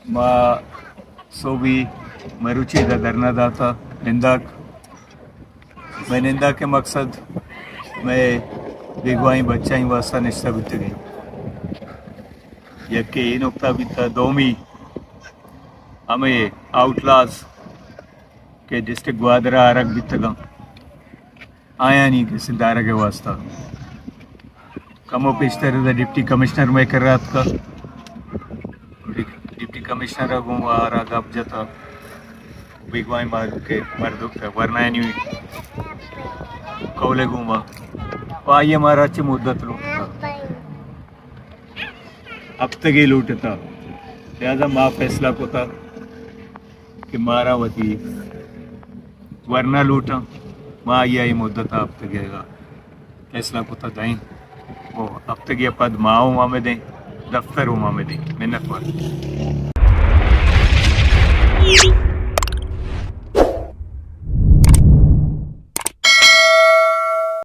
माँ सोबी मरुचि दा धरना दाता निंदा मैं निंदा के मकसद मैं बिगवाई बच्चाई वास्ता निश्ता बित गई यके ये नुकता बिता दोमी हमें आउटलास के डिस्ट्रिक्ट ग्वादरा आरक बितगा आया नहीं कि सिद्धारा के वास्ता कमो पिछतर डिप्टी कमिश्नर में कर रहा था डिप्टी कमिश्नर गुआ गप जता बिगवाई मार के मर्द वरना नहीं कौले गुमा पाई हमारा अच्छी मुद्दत लूटता अब तक ये लूटता लिहाजा माँ फैसला को था कि मारा वती वरना लूटा माँ यही मुद्दत अब तक फैसला को था दाई वो अब तक ये पद माँ में दें दफ्तर में दें मेहनत वाले